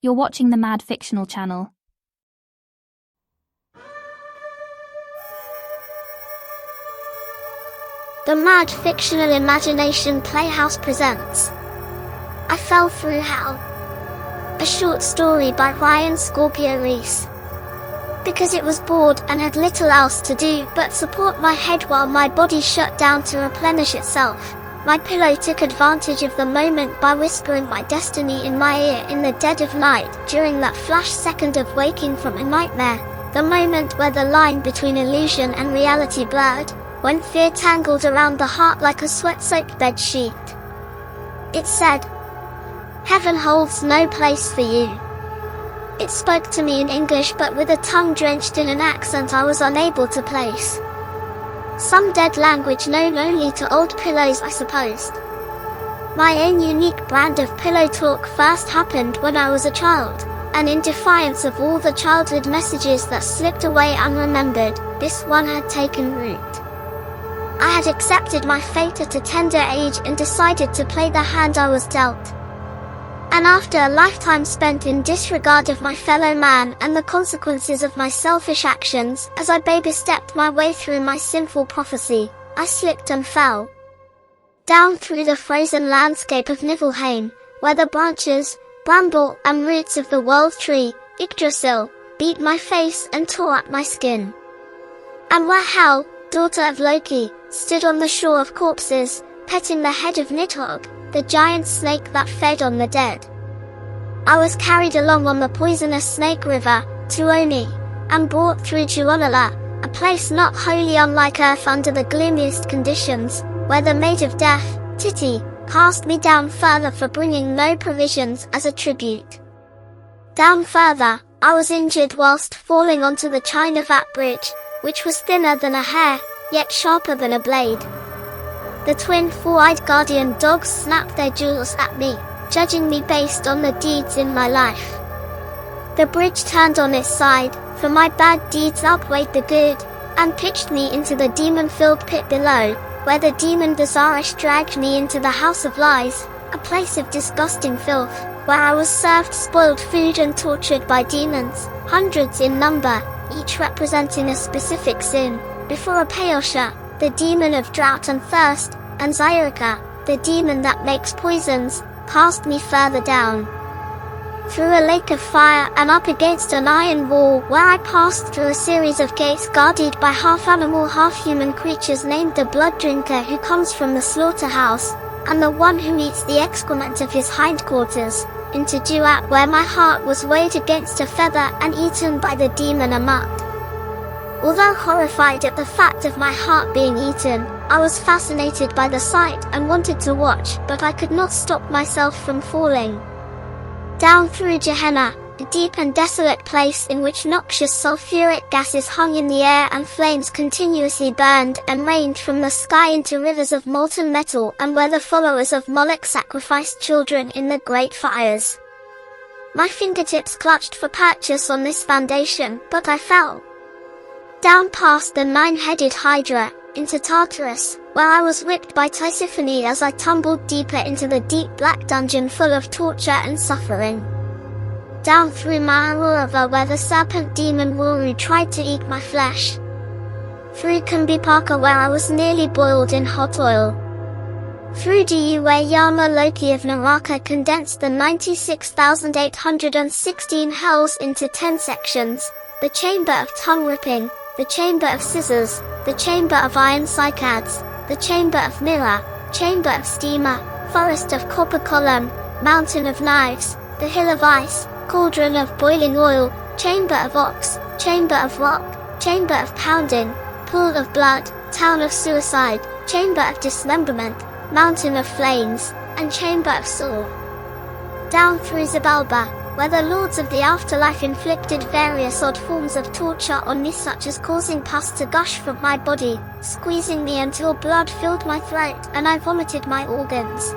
You're watching the Madd Fictional channel. The Madd Fictional Imagination Playhouse presents I Fell Through Hell, a short story by Rhyan Scorpio-Rhys. Because it was bored and had little else to do but support my head while my body shut down to replenish itself, my pillow took advantage of the moment by whispering my destiny in my ear in the dead of night during that flash second of waking from a nightmare, the moment where the line between illusion and reality blurred, when fear tangled around the heart like a sweat-soaked bedsheet. It said, "Heaven holds no place for you." It spoke to me in English but with a tongue drenched in an accent I was unable to place. Some dead language known only to old pillows, I supposed. My own unique brand of pillow talk first happened when I was a child, and in defiance of all the childhood messages that slipped away unremembered, this one had taken root. I had accepted my fate at a tender age and decided to play the hand I was dealt. And after a lifetime spent in disregard of my fellow man and the consequences of my selfish actions, as I baby-stepped my way through my sinful prophecy, I slipped and fell. Down through the frozen landscape of Niflheim, where the branches, bramble, and roots of the world tree, Yggdrasil, beat my face and tore at my skin. And where Hel, daughter of Loki, stood on the shore of corpses, petting the head of Nidhogg, the giant snake that fed on the dead. I was carried along on the poisonous snake river, Tuoni, and brought through Tuonela, a place not wholly unlike Earth under the gloomiest conditions, where the maid of death, Titi, cast me down further for bringing no provisions as a tribute. Down further, I was injured whilst falling onto the China Vat Bridge, which was thinner than a hair, yet sharper than a blade. The twin four-eyed guardian dogs snapped their jewels at me, judging me based on the deeds in my life. The bridge turned on its side, for my bad deeds outweighed the good, and pitched me into the demon-filled pit below, where the demon Desarish dragged me into the house of lies, a place of disgusting filth, where I was served spoiled food and tortured by demons, hundreds in number, each representing a specific sin, before Apeosha, the demon of drought and thirst, and Zyrika, the demon that makes poisons, cast me further down. Through a lake of fire and up against an iron wall where I passed through a series of gates guarded by half-animal half-human creatures named the Blood Drinker who comes from the slaughterhouse, and the one who eats the excrement of his hindquarters, into Duat where my heart was weighed against a feather and eaten by the demon Amat. Although horrified at the fact of my heart being eaten, I was fascinated by the sight and wanted to watch, but I could not stop myself from falling. Down through Gehenna, a deep and desolate place in which noxious sulfuric gases hung in the air and flames continuously burned and rained from the sky into rivers of molten metal, and where the followers of Moloch sacrificed children in the great fires. My fingertips clutched for purchase on this foundation, but I fell. Down past the nine-headed Hydra, into Tartarus, where I was whipped by Tisiphone as I tumbled deeper into the deep black dungeon full of torture and suffering. Down through Maharurava where the serpent demon Wuru tried to eat my flesh. Through Kumbhipaka where I was nearly boiled in hot oil. Through Diu where Yama Loki of Naraka condensed the 96,816 hells into 10 sections, the chamber of tongue-ripping, the chamber of scissors, the chamber of iron cycads, the chamber of mirror, chamber of steamer, forest of copper column, mountain of knives, the hill of ice, cauldron of boiling oil, chamber of ox, chamber of rock, chamber of pounding, pool of blood, town of suicide, chamber of dismemberment, mountain of flames, and chamber of sore. Down through Zabalba, where the lords of the afterlife inflicted various odd forms of torture on me, such as causing pus to gush from my body, squeezing me until blood filled my throat and I vomited my organs.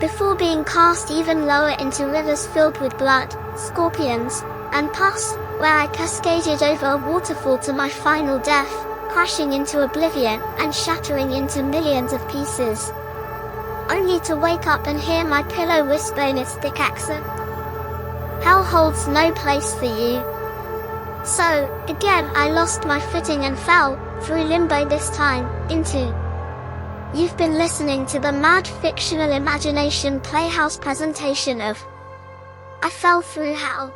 Before being cast even lower into rivers filled with blood, scorpions, and pus, where I cascaded over a waterfall to my final death, crashing into oblivion and shattering into millions of pieces. Only to wake up and hear my pillow whisper in its thick accent, Hell holds no place for you. So, again I lost my footing and fell, through limbo this time, into. You've been listening to the Madd Fictional Imagination Playhouse presentation of I Fell Through Hell,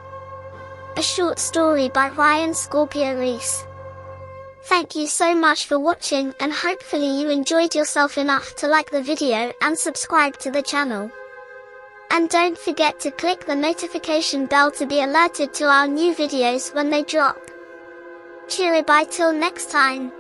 a short story by Rhyan Scorpio-Rhys. Thank you so much for watching, and hopefully you enjoyed yourself enough to like the video and subscribe to the channel. And don't forget to click the notification bell to be alerted to our new videos when they drop. Cheerio, bye till next time.